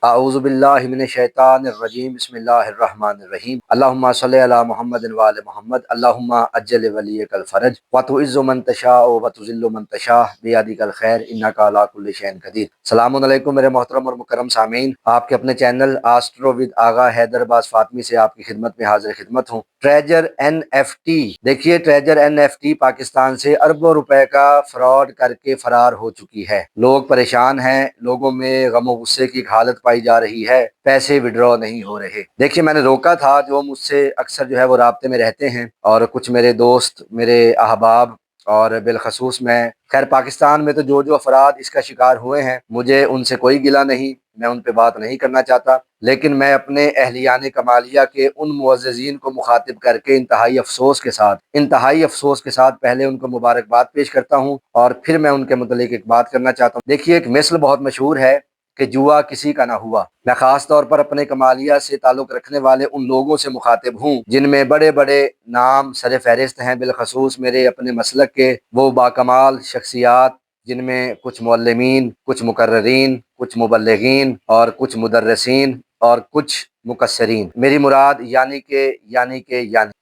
अऊज़ु बिल्लाहि मिनश शैतानिर रजीम बिस्मिल्लाहिर रहमानिर रहीम अल्लाहुम्मा सल्लि अला मुहम्मदिन व आलि मुहम्मद अल्लाहुम्मा अज्जिल वलियकल फरज व तुइज़्ज़ु मन तशाअ व तुज़िल्लु मन तशाअ बियदिकल खैर इन्नका अला कुल्लि शैइन क़दीर। अस्सलामु अलैकुम मेरे मोहतरम और मुकर्रम सामीन, आपके अपने चैनल आस्ट्रो विद आगा हैदराबाद फातमी से आपकी खिदमत में हाजिर खिदमत हूँ। ट्रेजर NFT, देखिए ट्रेजर NFT पाकिस्तान से अरबों रुपए का फ्रॉड करके फरार हो चुकी है। लोग परेशान हैं, लोगों में गम और गुस्से की हालत पाई जा रही है, पैसे विड्रॉ नहीं हो रहे। देखिए मैंने रोका था, जो मुझसे अक्सर जो है वो राब्ते में रहते हैं और कुछ मेरे दोस्त, मेरे अहबाब और बिलखसूस मैं, खैर पाकिस्तान में तो जो अफराद इसका शिकार हुए हैं, मुझे उनसे कोई गिला नहीं, मैं उन पे बात नहीं करना चाहता, लेकिन मैं अपने अहलियान कमालिया के उन मुअज़्ज़िज़ीन को मुखातिब करके इंतहाई अफसोस के साथ पहले उनको मुबारकबाद पेश करता हूँ और फिर मैं उनके मुतल्लिक़ एक बात करना चाहता हूँ। देखिए एक मिसल बहुत मशहूर है कि जुआ किसी का ना हुआ। मैं ख़ास तौर पर अपने कमालिया से ताल्लुक़ रखने वाले उन लोगों से मुखातिब हूँ जिनमें बड़े बड़े नाम सर फहरिस्त हैं, बिलखसूस मेरे अपने मसलक के वो बाकमाल शख्सियात, जिनमें कुछ मुअल्लिमीन, कुछ मुकर्ररीन, कुछ मुबल्लिगीन और कुछ मुदर्रिसीन और कुछ मुकस्सरीन। मेरी मुराद यानी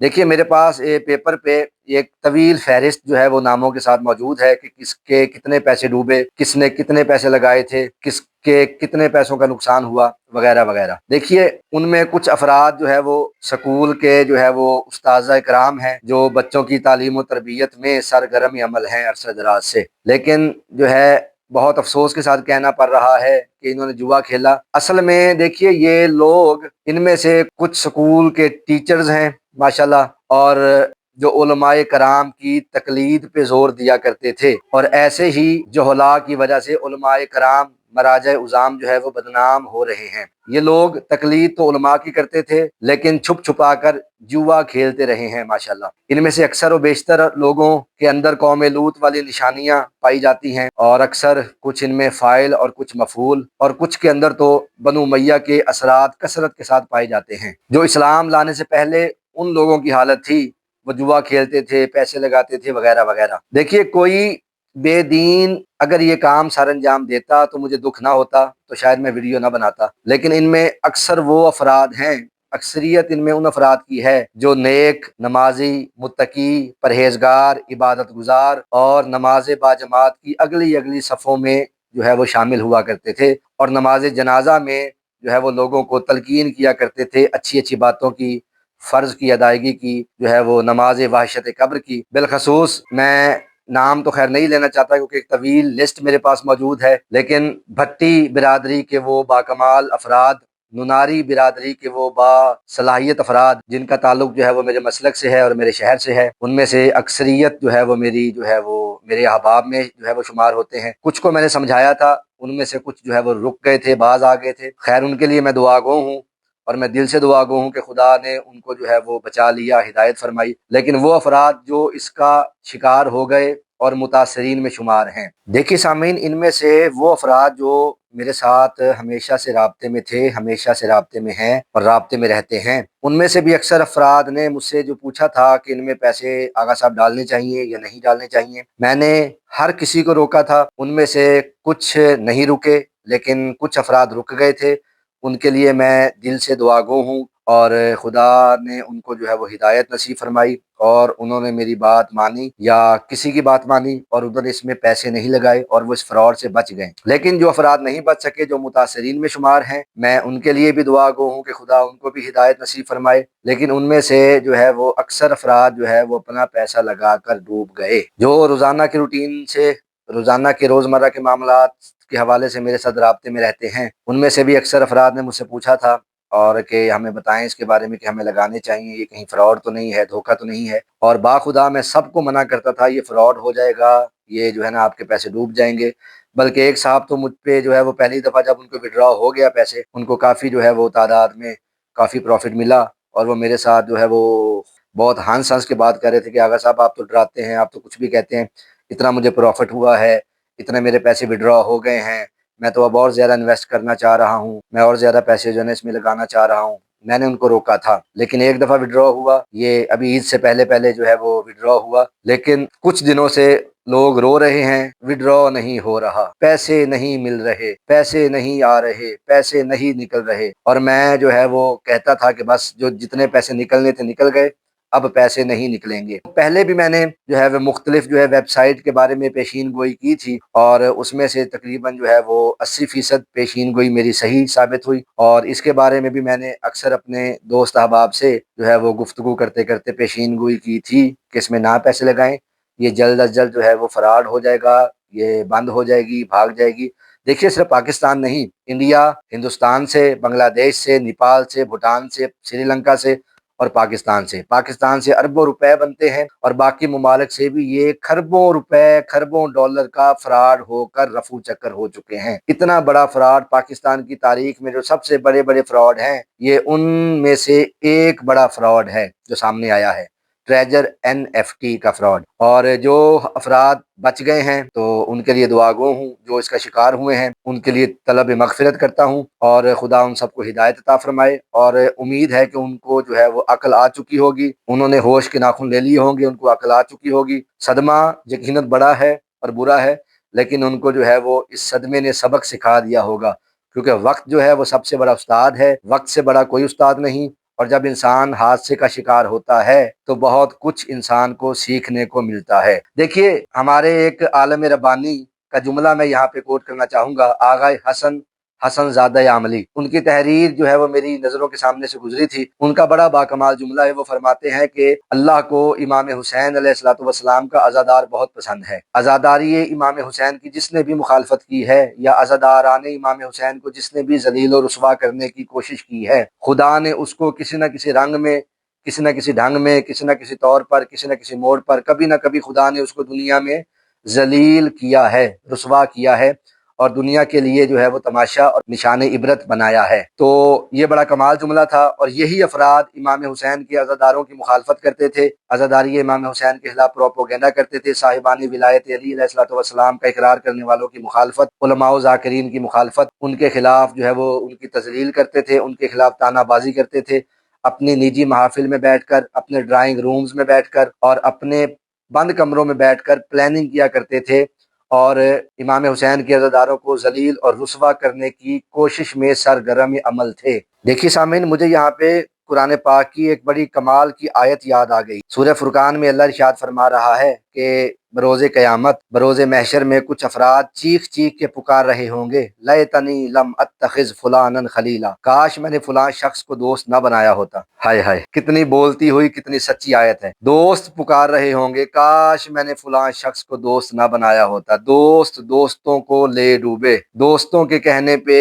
देखिए मेरे पास पेपर पे एक तवील फहरिस्त जो है वो नामों के साथ मौजूद है कि किसके कितने पैसे डूबे, किसने कितने पैसे लगाए थे, किसके कितने पैसों का नुकसान हुआ, वगैरह वगैरह। देखिए उनमें कुछ अफराद जो है वो स्कूल के जो है वो उस्ताज़ इकराम हैं, जो बच्चों की तालीम और तरबियत में सरगर्म अमल हैं अरसे दराज से, लेकिन जो है बहुत अफसोस के साथ कहना पड़ रहा है कि इन्होंने जुआ खेला। असल में देखिए ये लोग, इनमें से कुछ स्कूल के टीचर्स हैं माशाल्लाह, और जो उलमाए कराम की तकलीद पे जोर दिया करते थे, और ऐसे ही जोहला की वजह से उलमाए कराम मराजा उज़ाम जो है वो बदनाम हो रहे हैं। ये लोग तकलीद तो उलमा की करते थे, लेकिन छुप छुपा कर जुआ खेलते रहे हैं माशाल्लाह। इनमें से अक्सर व बेशतर लोगों के अंदर कौम लूत वाली निशानियां पाई जाती हैं, और अक्सर कुछ इनमें फ़ाइल और कुछ मफूल, और कुछ के अंदर तो बनु उमैया के असरात कसरत के साथ पाए जाते हैं। जो इस्लाम लाने से पहले उन लोगों की हालत थी, वो जुआ खेलते थे, पैसे लगाते थे, वगैरह वगैरह। देखिए कोई बेदीन अगर ये काम सर अंजाम देता तो मुझे दुख ना होता, तो शायद मैं वीडियो ना बनाता, लेकिन इनमें अक्सर वो अफराद हैं, अक्सरियत इनमें उन अफराद की है जो नेक, नमाजी, मुत्तकी, परहेजगार, इबादत गुजार और नमाज बाजमात की अगली अगली सफ़ों में जो है वो शामिल हुआ करते थे, और नमाज जनाजा में जो है वो लोगों को तलकीन किया करते थे अच्छी अच्छी बातों की, फ़र्ज़ की अदायगी की, जो है वो नमाज वहशत कब्र की। बिलखसूस मैं नाम तो खैर नहीं लेना चाहता क्योंकि एक तवील लिस्ट मेरे पास मौजूद है, लेकिन भट्टी बिरादरी के वो बाकमाल अफराद, नुनारी बिरादरी के वो बासलाहियत अफराद जिनका ताल्लुक जो है वो मेरे मसलक से है और मेरे शहर से है, उनमें से अक्सरियत जो है वो मेरी जो है वो मेरे अहबाब में जो है वो शुमार होते हैं। कुछ को मैंने समझाया था, उनमें से कुछ जो है वो रुक गए थे, बाज आ गए थे। खैर उनके लिए मैं दुआगो हूँ, और मैं दिल से दुआ गो हूँ कि खुदा ने उनको जो है वो बचा लिया, हिदायत फरमाई। लेकिन वो अफराद जो इसका शिकार हो गए और मुतासरीन में शुमार हैं। देखिए सामीन, इनमें से वो अफराद जो मेरे साथ हमेशा से राब्ते में थे, हमेशा से राब्ते में हैं और राब्ते में रहते हैं, उनमें से भी अक्सर अफराद ने मुझसे जो पूछा था कि इनमें पैसे आगा साहब डालने चाहिए या नहीं डालने चाहिए, मैंने हर किसी को रोका था। उनमें से कुछ नहीं रुके, लेकिन कुछ अफराद रुक गए थे। उनके लिए मैं दिल से दुआगो हूँ, और खुदा ने उनको जो है वो हिदायत नसीब फरमाई और उन्होंने मेरी बात मानी या किसी की बात मानी, और उन्होंने इसमें पैसे नहीं लगाए और वो इस फ्रॉड से बच गए। लेकिन जो अफराद नहीं बच सके, जो मुतासरीन में शुमार हैं, मैं उनके लिए भी दुआ गो हूँ कि खुदा उनको भी हिदायत नसीब फरमाए। लेकिन उनमें से जो है वो अक्सर अफराद जो है वो अपना पैसा लगा कर डूब गए। जो रोज़ाना की रूटीन से, रोज़ाना के रोज़मर्रा के मामलात के हवाले से मेरे साथ राब्ते में रहते हैं, उनमें से भी अक्सर अफराद ने मुझसे पूछा था और कि हमें बताएं इसके बारे में कि हमें लगाने चाहिए, ये कहीं फ्रॉड तो नहीं है, धोखा तो नहीं है। और बाखुदा मैं सबको मना करता था, ये फ्रॉड हो जाएगा, ये जो है ना आपके पैसे डूब जाएंगे। बल्कि एक साहब तो मुझ पे जो है वो पहली दफ़ा जब उनको विड्रॉ हो गया पैसे, उनको काफ़ी जो है वो तादाद में काफ़ी प्रॉफिट मिला, और वो मेरे साथ जो है वो बहुत हंस हंस के बात कर रहे थे कि आगा साहब आप तो डराते हैं, आप तो कुछ भी कहते हैं, इतना मुझे प्रॉफिट हुआ है, इतने मेरे पैसे विड्रॉ हो गए हैं, मैं तो अब और ज़्यादा इन्वेस्ट करना चाह रहा हूँ, मैं और ज़्यादा पैसे जो है इसमें लगाना चाह रहा हूँ। मैंने उनको रोका था, लेकिन एक दफ़ा विड्रॉ हुआ, ये अभी ईद से पहले पहले जो है वो विड्रॉ हुआ, लेकिन कुछ दिनों से लोग रो रहे हैं, विड्रॉ नहीं हो रहा, पैसे नहीं मिल रहे, पैसे नहीं आ रहे, पैसे नहीं निकल रहे। और मैं जो है वो कहता था कि बस जो जितने पैसे निकलने थे निकल गए, अब पैसे नहीं निकलेंगे। पहले भी मैंने जो है वो मुख्तलिफ जो है वेबसाइट के बारे में पेशीन गोई की थी, और उसमें से तकरीबन जो है वो 80% पेशीन गोई मेरी सही साबित हुई। और इसके बारे में भी मैंने अक्सर अपने दोस्त अहबाब से जो है वो गुफ्तगू करते करते पेशीन गोई की थी कि इसमें ना पैसे लगाएं, ये जल्द अज जल्द जो है वो फराड हो जाएगा, ये बंद हो जाएगी, भाग जाएगी। देखिए, सिर्फ पाकिस्तान नहीं, इंडिया, हिंदुस्तान से, बांग्लादेश से, नेपाल से, भूटान से, श्रीलंका से और पाकिस्तान से अरबों रुपए बनते हैं, और बाकी ममालिक से भी ये खरबों रुपए, खरबों डॉलर का फ्रॉड होकर रफू चक्कर हो चुके हैं। इतना बड़ा फ्रॉड पाकिस्तान की तारीख में, जो सबसे बड़े बड़े फ्रॉड हैं, ये उनमें से एक बड़ा फ्रॉड है जो सामने आया है, ट्रेजर NFT का फ्रॉड। और जो अफराद बच गए हैं तो उनके लिए दुआ गो हूँ, जो इसका शिकार हुए हैं उनके लिए तलब मगफिरत करता हूँ, और खुदा उन सबको हिदायत अता फरमाए। और उम्मीद है कि उनको जो है वो अकल आ चुकी होगी, उन्होंने होश के नाखून ले लिए होंगे, उनको अकल आ चुकी होगी। सदमा यकीनत बड़ा है और बुरा है, लेकिन उनको जो है वो इस सदमे ने सबक सिखा दिया होगा, क्योंकि वक्त जो है वो सबसे बड़ा उस्ताद है, वक्त से बड़ा कोई उस्ताद नहीं। और जब इंसान हादसे का शिकार होता है तो बहुत कुछ इंसान को सीखने को मिलता है। देखिए, हमारे एक आलम रब्बानी का जुमला मैं यहाँ पे कोट करना चाहूँगा, आगा हसन हसन ज़ादा आमली, उनकी तहरीर जो है वो मेरी नज़रों के सामने से गुजरी थी। उनका बड़ा बाकमाल जुमला है, वो फरमाते हैं कि अल्लाह को इमाम हुसैन अलैहिस्सलातु वस्सलाम का अज़ादार बहुत पसंद है। अज़ादारी इमाम हुसैन की जिसने भी मुखालफत की है, या अज़ादारान इमाम हुसैन को जिसने भी जलील और रुसवा करने की कोशिश की है, खुदा ने उसको किसी न किसी रंग में, किसी न किसी ढंग में, किसी न किसी तौर पर, किसी न किसी मोड़ पर, कभी न कभी खुदा ने उसको दुनिया में जलील किया है, रुसवा किया है, और दुनिया के लिए जो है वो तमाशा और निशान इबरत बनाया है। तो ये बड़ा कमाल जुमला था, और यही अफराद इमाम हुसैन के अज़ादारों की मुखालफत करते थे, अज़ादारी इमाम हुसैन के खिलाफ प्रोपोगेंडा करते थे, साहिबानी विलायत अली अलैहिस्सलातु वस्सलाम का इकरार करने वालों की मुखालफत, उलमा व ज़ाकिरीन की मुखालफत, उनके खिलाफ जो है वो उनकी तज़लील करते थे, उनके खिलाफ तानाबाजी करते थे, अपनी निजी महफिल में बैठकर, अपने ड्राइंग रूम्स में बैठकर और अपने बंद कमरों में बैठकर प्लानिंग किया करते थे, और इमाम हुसैन के अज़ादारों को जलील और रुसवा करने की कोशिश में सरगर्म अमल थे। देखिए सामीन, मुझे यहाँ पे कुरान पाक की एक बड़ी कमाल की आयत याद आ गई। सूरह फुरकान में अल्लाह इरशाद फरमा रहा है कि बरोज़े क़यामत, बरोज़े महशर में कुछ अफराद चीख चीख के पुकार रहे होंगे, लैतनी लम अत्तखिज़ फुलानन खलीला, काश मैंने फलां शख्स को दोस्त न बनाया होता। हाय हाय, कितनी बोलती हुई, कितनी सच्ची आयत है। दोस्त पुकार रहे होंगे, काश मैंने फलां शख्स को दोस्त न बनाया होता। दोस्त दोस्तों को ले डूबे, दोस्तों के कहने पे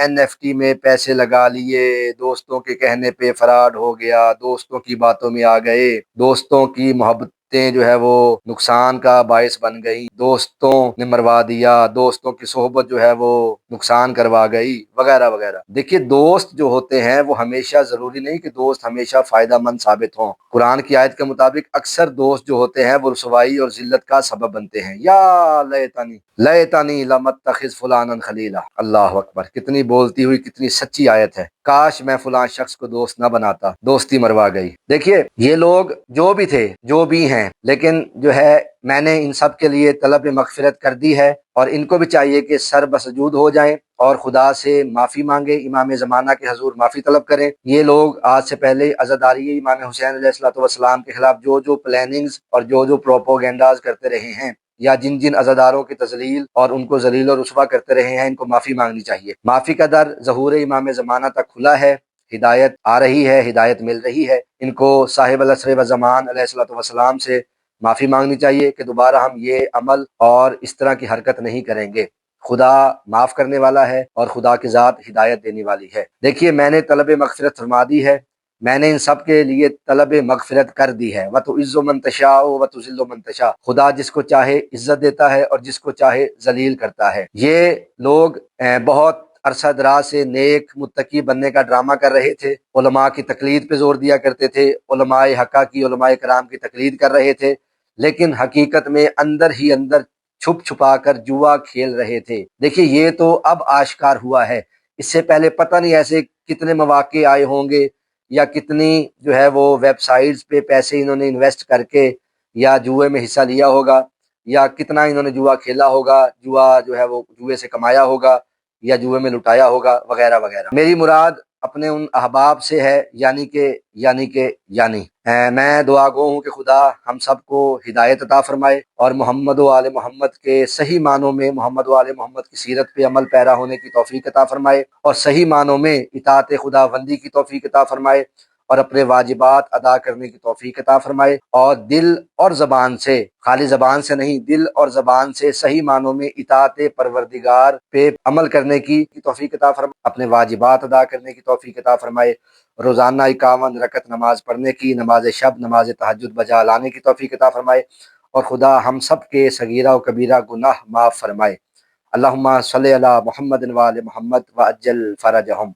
NFT में पैसे लगा लिए, दोस्तों के कहने पे फराड हो गया, दोस्तों की बातों में आ गए, दोस्तों की मोहब्बतें जो है वो नुकसान का बायस बन गई, दोस्तों ने मरवा दिया, दोस्तों की सोहबत जो है वो नुकसान करवा गई, वगैरह वगैरह। देखिए, दोस्त जो होते हैं वो हमेशा, जरूरी नहीं कि दोस्त हमेशा फायदा मंद साबित हों। कुरान की आयत के मुताबिक अक्सर दोस्त जो होते हैं वो रुसवाई और जिल्लत का सबब बनते हैं। या लैतानी लैतानी लमत्तखिज़ फुलानन खलीला, अल्लाह अकबर, कितनी बोलती हुई, कितनी सच्ची आयत है। काश मैं फलां शख्स को दोस्त न बनाता, दोस्ती मरवा गई। देखिए, ये लोग जो भी थे, जो भी हैं, लेकिन जो है मैंने इन सब के लिए तलब मगफिरत कर दी है, और इनको भी चाहिए कि सर बसजूद हो जाएं और खुदा से माफ़ी मांगे, इमाम ज़माना के हजूर माफ़ी तलब करें। ये लोग आज से पहले अज़ादारी इमाम हुसैन अलैहिस्सलातु वस्सलाम के खिलाफ जो जो प्लानिंग्स और जो जो प्रोपोगेंडाज करते रहे हैं, या जिन जिन अज़ादारों की तजलील और उनको जलील और रुसवा करते रहे हैं, इनको माफ़ी मांगनी चाहिए। माफ़ी का दर ज़हूर इमाम ज़माना तक खुला है, हिदायत आ रही है, हिदायत मिल रही है। इनको साहिब अल असर व ज़मान अलैहिस्सलातु वस्सलाम से माफ़ी मांगनी चाहिए कि दोबारा हम ये अमल और इस तरह की हरकत नहीं करेंगे। खुदा माफ़ करने वाला है और खुदा की ज़ात हिदायत देने वाली है। देखिए, मैंने तलब मगफिरत फरमा दी है, मैंने इन सब के लिए तलब मगफिरत कर दी है। व तो इज़्ज़ो मन तशा व तो ज़िल्लो मन तशा, खुदा जिसको चाहे इज्जत देता है और जिसको चाहे जलील करता है। ये लोग बहुत अरसा दराज से नेक मुत्तकी बनने का ड्रामा कर रहे थे, उलमा की तकलीद पे जोर दिया करते थे, उलमाए हक़ा की, उलमाए कराम की तकलीद कर रहे थे, लेकिन हकीकत में अंदर ही अंदर छुप छुपा कर जुआ खेल रहे थे। देखिए, ये तो अब आश्कार हुआ है, इससे पहले पता नहीं ऐसे कितने मौके आए होंगे یا کتنی جو ہے وہ ویب سائٹس پہ پیسے انہوں نے انویسٹ کر کے یا جوئے میں حصہ لیا ہوگا، یا کتنا انہوں نے جوا کھیلا ہوگا، جوا جو ہے وہ جوئے سے کمایا ہوگا یا جوئے میں لٹایا ہوگا وغیرہ وغیرہ۔ میری مراد اپنے ان احباب سے ہے، یعنی میں دعا گو ہوں کہ خدا ہم سب کو ہدایت عطا فرمائے اور محمد و آل محمد کے صحیح معنوں میں محمد و آل محمد کی سیرت پہ عمل پیرا ہونے کی توفیق عطا فرمائے، اور صحیح معنوں میں اطاعت خدا بندی کی توفیق عطا فرمائے، اور اپنے واجبات ادا کرنے کی توفیق عطا فرمائے، اور دل اور زبان سے، خالی زبان سے نہیں، دل اور زبان سے صحیح معنوں میں اطاعت پروردگار پہ عمل کرنے کی توفیق عطا فرمائے، اپنے واجبات ادا کرنے کی توفیق عطا فرمائے، روزانہ 51 رکعت نماز پڑھنے کی، نماز شب، نماز تہجد بجا لانے کی توفیق عطا فرمائے، اور خدا ہم سب کے صغیرہ و کبیرہ گناہ معاف فرمائے۔ اللہم صلی علی محمد و آل محمد وعجل فرجہم۔